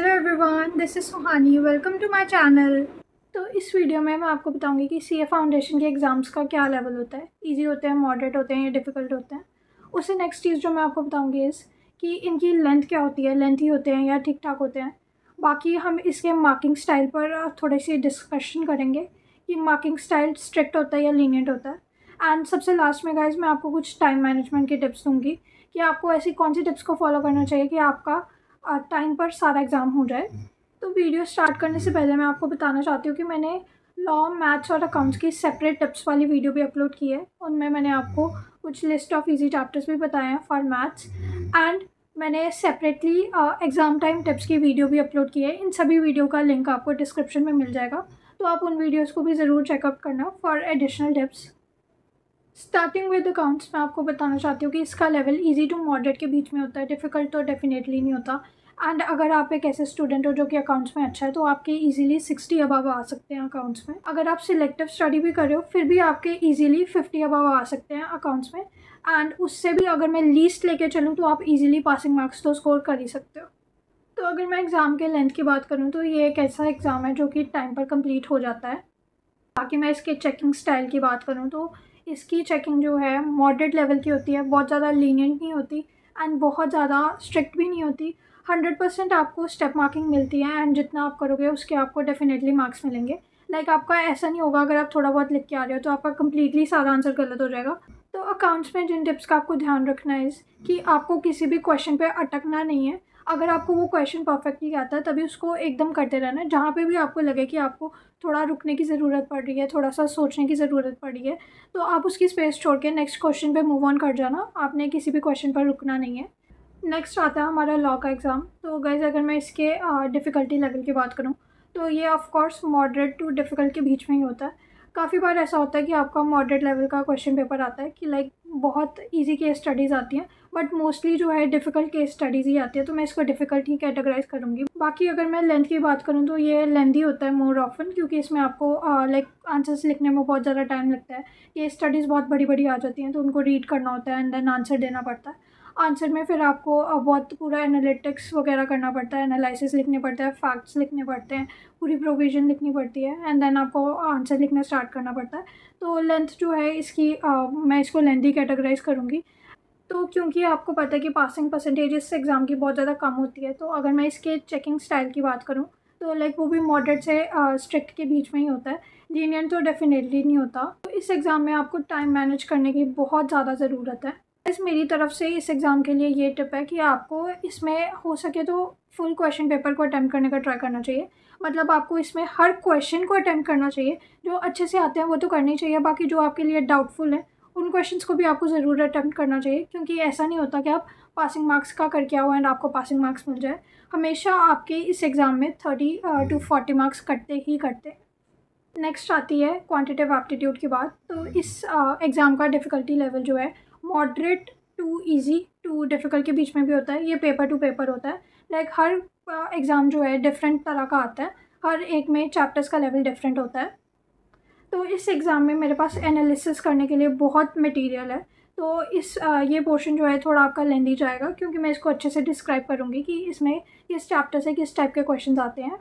Hello everyone, this is Suhani. Welcome to my channel. तो इस video में मैं आपको बताऊंगी कि सीए फाउंडेशन के एग्ज़ाम्स का क्या लेवल होता है। इजी होते हैं, मॉडरेट होते हैं या डिफ़िकल्ट होते हैं। उससे नेक्स्ट चीज़ जो मैं आपको बताऊंगी इस कि इनकी लेंथ क्या होती है, लेंथी होते हैं या ठीक ठाक होते हैं। बाकी हम इसके मार्किंग स्टाइल पर थोड़ी सी डिस्कशन करेंगे कि मार्किंग स्टाइल स्ट्रिक्ट होता है या लीनियंट होता है। एंड सबसे लास्ट में गाइज मैं आपको कुछ टाइम मैनेजमेंट की टिप्स दूँगी कि आपको ऐसी कौन सी टिप्स को फॉलो करना चाहिए कि आपका टाइम पर सारा एग्ज़ाम हो जाए। तो वीडियो स्टार्ट करने से पहले मैं आपको बताना चाहती हूँ कि मैंने लॉ, मैथ्स और अकाउंट्स की सेपरेट टिप्स वाली वीडियो भी अपलोड की है। उनमें मैंने आपको कुछ लिस्ट ऑफ इजी चैप्टर्स भी बताए हैं फॉर मैथ्स। एंड मैंने सेपरेटली एग्ज़ाम टाइम टिप्स की वीडियो भी अपलोड की है। इन सभी वीडियो का लिंक आपको डिस्क्रिप्शन में मिल जाएगा, तो आप उन वीडियोज़ को भी ज़रूर चेकअप करना for additional tips. Starting with accounts मैं आपको बताना चाहती हूँ कि इसका लेवल इजी टू मॉडरेट के बीच में होता है। डिफ़िकल्ट तो डेफिनेटली नहीं होता। एंड अगर आप एक ऐसे स्टूडेंट हो जो कि अकाउंट्स में अच्छा है तो आपके इजीली 60 अबव आ सकते हैं अकाउंट्स में। अगर आप सिलेक्टिव स्टडी भी कर रहे हो फिर भी आपके इजीली 50 अबव आ सकते हैं अकाउंट्स में। एंड उससे भी अगर मैं लीस्ट लेके चलूँ तो आप इजीली पासिंग मार्क्स तो स्कोर कर ही सकते हो। तो अगर मैं एग्ज़ाम के लेंथ की बात करूँ तो ये एक ऐसा एग्ज़ाम है जो कि टाइम पर कंप्लीट हो जाता है। बाकी मैं इसके चेकिंग स्टाइल की बात करूँ तो इसकी चेकिंग जो है मॉडरेट लेवल की होती है, बहुत ज़्यादा लीनियंट नहीं होती एंड बहुत ज़्यादा स्ट्रिक्ट भी नहीं होती। 100% आपको स्टेप मार्किंग मिलती है एंड जितना आप करोगे उसके आपको डेफिनेटली मार्क्स मिलेंगे। लाइक आपका ऐसा नहीं होगा अगर आप थोड़ा बहुत लिख के आ रहे हो तो आपका कम्प्लीटली सारा आंसर गलत हो जाएगा। तो अकाउंट्स में जिन टिप्स का आपको ध्यान रखना है कि आपको किसी भी क्वेश्चन पे अटकना नहीं है। अगर आपको वो क्वेश्चन परफेक्टली आता है तभी उसको एकदम करते रहना है। जहाँ पे भी आपको लगे कि आपको थोड़ा रुकने की ज़रूरत पड़ रही है, थोड़ा सा सोचने की ज़रूरत पड़ रही है, तो आप उसकी स्पेस छोड़ के नेक्स्ट क्वेश्चन पे मूव ऑन कर जाना। आपने किसी भी क्वेश्चन पर रुकना नहीं है। नेक्स्ट आता है हमारा लॉ का एग्ज़ाम। तो गाइज़ अगर मैं इसके डिफ़िकल्टी लेवल की बात करूँ तो ये of course moderate to difficult के बीच में ही होता है। काफ़ी बार ऐसा होता है कि आपका मॉडरेट लेवल का क्वेश्चन पेपर आता है कि लाइक बहुत इजी केस स्टडीज़ आती हैं, बट मोस्टली जो है डिफ़िकल्ट केस स्टडीज़ ही आती है, तो मैं इसको डिफ़िकल्ट ही कैटेगराइज़ करूँगी। बाकी अगर मैं लेंथ की बात करूँ तो ये लेंथी होता है मोर ऑफन, क्योंकि इसमें आपको लाइक आंसर्स लिखने में बहुत ज़्यादा टाइम लगता है। केस स्टडीज़ बहुत बड़ी बड़ी आ जाती हैं तो उनको रीड करना होता है एंड देन आंसर देना पड़ता है। आंसर में फिर आपको बहुत पूरा एनालिटिक्स वगैरह करना पड़ता है, एनालिसिस लिखने पड़ता है, फैक्ट्स लिखने पड़ते हैं, पूरी प्रोविज़न लिखनी पड़ती है एंड देन आपको आंसर लिखना स्टार्ट करना पड़ता है। तो लेंथ जो है इसकी मैं इसको लेंथी कैटेगराइज़ करूँगी। तो क्योंकि आपको पता है कि पासिंग परसेंटेज इस एग्ज़ाम की बहुत ज़्यादा कम होती है, तो अगर मैं इसके चेकिंग स्टाइल की बात करूँ तो लाइक वो भी मॉडरेट से स्ट्रिक्ट के बीच में ही होता है। लीनियंट तो डेफिनेटली नहीं होता। तो इस एग्ज़ाम में आपको टाइम मैनेज करने की बहुत ज़्यादा ज़रूरत है। इस मेरी तरफ से इस एग्ज़ाम के लिए ये टिप है कि आपको इसमें हो सके तो फुल क्वेश्चन पेपर को अटैम्प्ट करने का ट्राई करना चाहिए। मतलब आपको इसमें हर क्वेश्चन को अटैम्प्ट करना चाहिए। जो अच्छे से आते हैं वो तो करने चाहिए, बाकी जो आपके लिए डाउटफुल है उन क्वेश्चंस को भी आपको ज़रूर अटैम्प्ट करना चाहिए, क्योंकि ऐसा नहीं होता कि आप पासिंग मार्क्स का करके आओ एंड आपको पासिंग मार्क्स मिल जाए। हमेशा आपके इस एग्ज़ाम में 30 to 40 मार्क्स कटते ही कटते। नेक्स्ट आती है क्वांटिटेटिव एप्टीट्यूड की बात। तो इस एग्ज़ाम का डिफ़िकल्टी लेवल जो है moderate to easy to difficult के बीच में भी होता है। ये पेपर टू पेपर होता है। लाइक हर एग्ज़ाम जो है डिफरेंट तरह का आता है, हर एक में चैप्टर्स का लेवल डिफरेंट होता है। तो इस एग्ज़ाम में मेरे पास एनालिसिस करने के लिए बहुत मटेरियल है। तो इस ये पोर्शन जो है थोड़ा आपका लेंदी जाएगा, क्योंकि मैं इसको अच्छे से डिस्क्राइब करूँगी कि इसमें किस चैप्टर से किस टाइप के क्वेश्चन आते हैं।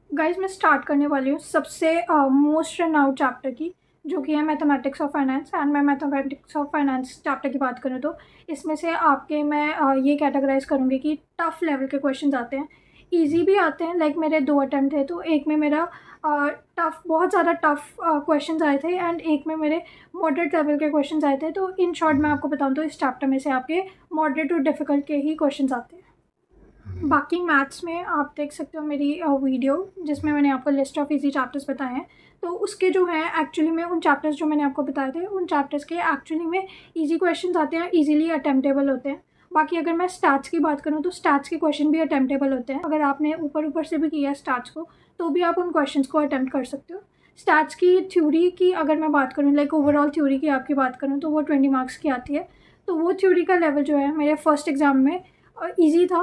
गाइज मैं स्टार्ट करने वाली हूँ सबसे मोस्ट रन आउट चैप्टर की, जो कि है मैथमेटिक्स ऑफ फाइनेंस। एंड मैं मैथमेटिक्स ऑफ फाइनेंस चैप्टर की बात करूँ तो इसमें से आपके मैं ये कैटेगराइज करूँगी कि टफ़ लेवल के क्वेश्चंस आते हैं, इजी भी आते हैं। लाइक मेरे 2 अटैम्प्ट थे, तो एक में मेरा बहुत ज़्यादा टफ़ क्वेश्चंस आए थे एंड एक में मेरे मॉडरेट लेवल के क्वेश्चंस आए थे। तो इन शॉर्ट मैं आपको बताऊँ तो इस चैप्टर में से आपके मॉडरेट और डिफ़िकल्ट के ही क्वेश्चंस आते हैं। बाकी मैथ्स में आप देख सकते हो मेरी वीडियो, जिसमें मैंने आपको लिस्ट ऑफ इजी चैप्टर्स बताए हैं। तो उसके जो हैं एक्चुअली में उन चैप्टर्स जो मैंने आपको बताए थे उन चैप्टर्स के एक्चुअली में इजी क्वेश्चंस आते हैं, इजीली अटेम्प्टेबल होते हैं। बाकी अगर मैं स्टैट्स की बात करूँ तो स्टैट्स के क्वेश्चन भी अटेम्प्टेबल होते हैं। अगर आपने ऊपर ऊपर से भी किया है स्टैट्स को तो भी आप उन क्वेश्चन को अटैम्प्ट कर सकते हो। स्टैट्स की थ्योरी की अगर मैं बात करूँ, लाइक ओवरऑल थ्योरी की आपकी बात करूँ, तो वो 20 मार्क्स की आती है। तो वो थ्योरी का लेवल जो है मेरे फर्स्ट एग्ज़ाम में ईजी था,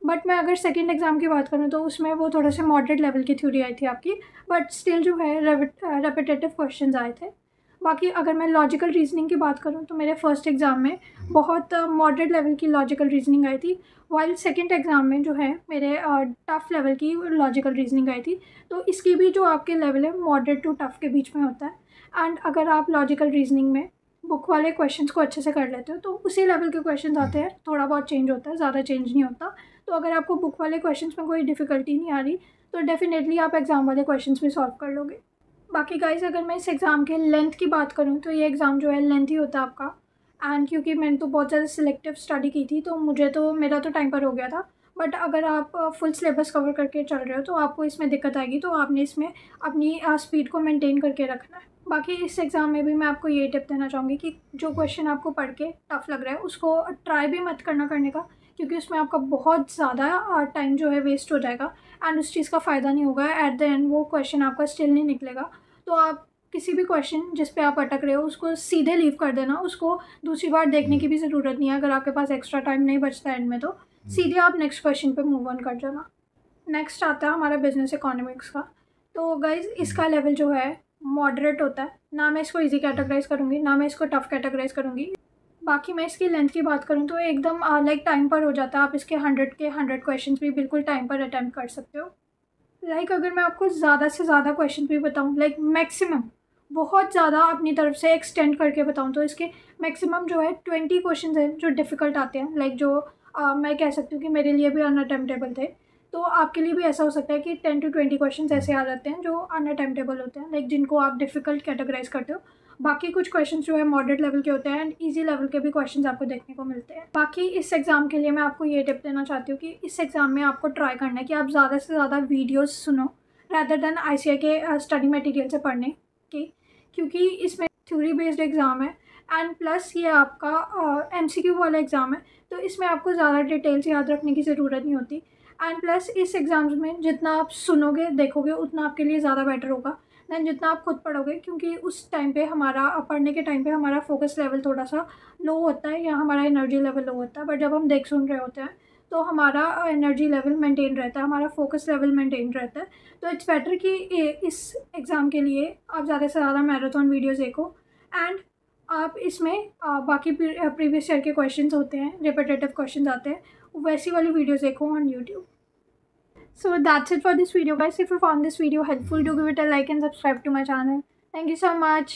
बट मैं अगर सेकंड एग्ज़ाम की बात करूँ तो उसमें वो थोड़ा से मॉडरेट लेवल की थ्योरी आई थी आपकी, बट स्टिल जो है रेपिटेटिव क्वेश्चंस आए थे। बाकी अगर मैं लॉजिकल रीजनिंग की बात करूँ तो मेरे फर्स्ट एग्ज़ाम में बहुत मॉडरेट लेवल की लॉजिकल रीजनिंग आई थी, वाइल सेकंड एग्ज़ाम में जो है मेरे टफ़ लेवल की लॉजिकल रीजनिंग आई थी। तो इसकी भी जो आपके लेवल है मॉडरेट टू टफ़ के बीच में होता है। एंड अगर आप लॉजिकल रीजनिंग में बुक वाले क्वेश्चंस को अच्छे से कर लेते हो तो उसी लेवल के क्वेश्चंस आते हैं, थोड़ा बहुत चेंज होता है, ज़्यादा चेंज नहीं होता। तो अगर आपको बुक वाले क्वेश्चंस में कोई डिफ़िकल्टी नहीं आ रही तो डेफ़िनेटली आप एग्ज़ाम वाले क्वेश्चंस भी सॉल्व कर लोगे। बाकी गाइस अगर मैं इस एग्ज़ाम के लेंथ की बात करूँ तो ये एग्ज़ाम जो है लेंथ ही होता है आपका। एंड क्योंकि मैंने तो बहुत ज़्यादा सिलेक्टिव स्टडी की थी तो मेरा तो टाइम पर हो गया था। बट अगर आप फुल सिलेबस कवर करके चल रहे हो तो आपको इसमें दिक्कत आएगी, तो आपने इसमें अपनी स्पीड को मेंटेन करके रखना है। बाकी इस एग्ज़ाम में भी मैं आपको ये टिप देना चाहूँगी कि जो क्वेश्चन आपको पढ़ के टफ़ लग रहा है उसको ट्राई भी मत करने का, क्योंकि उसमें आपका बहुत ज़्यादा टाइम जो है वेस्ट हो जाएगा एंड उस चीज़ का फ़ायदा नहीं होगा। एट द एंड वो क्वेश्चन आपका स्टिल नहीं निकलेगा। तो आप किसी भी क्वेश्चन जिस पे आप अटक रहे हो उसको सीधे लीव कर देना, उसको दूसरी बार देखने की भी ज़रूरत नहीं है। अगर आपके पास एक्स्ट्रा टाइम नहीं बचता एंड में तो सीधे आप नेक्स्ट क्वेश्चन पे मूव ऑन कर जाना। नेक्स्ट आता है हमारा बिजनेस इकोनॉमिक्स का। तो गाइज इसका लेवल जो है मॉडरेट होता है, ना मैं इसको इजी कैटेगराइज करूँगी ना मैं इसको टफ़ कैटेगराइज करूँगी। बाकी मैं इसकी लेंथ की बात करूँ तो एकदम लाइक टाइम पर हो जाता है। आप इसके 100 क्वेश्चन भी बिल्कुल टाइम पर अटैम्प्ट कर सकते हो। लाइक अगर मैं आपको ज़्यादा से ज़्यादा क्वेश्चन भी बताऊँ, लाइक मैक्सिमम बहुत ज़्यादा अपनी तरफ से एक्सटेंड करके बताऊँ तो इसके मैक्सिमम जो है 20 क्वेश्चन हैं जो डिफ़िकल्ट आते हैं, लाइक जो मैं कह सकती हूँ कि मेरे लिए भी अनअटेम्प्टेबल थे। तो आपके लिए भी ऐसा हो सकता है कि 10 to 20 क्वेश्चन ऐसे आ जाते हैं जो अनअटेम्प्टेबल होते हैं, लाइक जिनको आप डिफ़िकल्ट कैटेगराइज करते हो। बाकी कुछ क्वेश्चन जो है मॉडरेट लेवल के होते हैं एंड ईजी लेवल के भी क्वेश्चन आपको देखने को मिलते हैं। बाकी इस एग्ज़ाम के लिए मैं आपको ये टिप देना चाहती हूँ कि इस एग्ज़ाम में आपको ट्राई करना है कि आप ज़्यादा से ज़्यादा वीडियोज़ सुनो रैदर देन ICAI के स्टडी मटेरियल से पढ़ने की, क्योंकि इसमें थ्योरी बेस्ड एग्ज़ाम है एंड प्लस ये आपका MCQ वाला एग्ज़ाम है। तो इसमें आपको ज़्यादा डिटेल्स याद रखने की ज़रूरत नहीं होती। एंड प्लस इस एग्ज़ाम्स में जितना आप सुनोगे देखोगे उतना आपके लिए ज़्यादा बेटर होगा दैन जितना आप खुद पढ़ोगे, क्योंकि उस टाइम पे हमारा पढ़ने के टाइम पे हमारा फोकस लेवल थोड़ा सा लो होता है या हमारा एनर्जी लेवल लो होता है। बट जब हम देख सुन रहे होते हैं तो हमारा एनर्जी लेवल मेंटेन रहता है, हमारा फोकस लेवल मेंटेन रहता है। तो इट्स बेटर कि इस एग्ज़ाम के लिए आप ज़्यादा से ज़्यादा मैराथन वीडियोज़ देखो एंड आप इसमें बाकी प्रीवियस ईयर के क्वेश्चंस होते हैं, रिपीटेटिव क्वेश्चंस आते हैं, वैसी वाली वीडियोज़ देखो on YouTube। So that's it for this video guys. If you found this video helpful, do give it a like and subscribe to my channel. Thank you so much.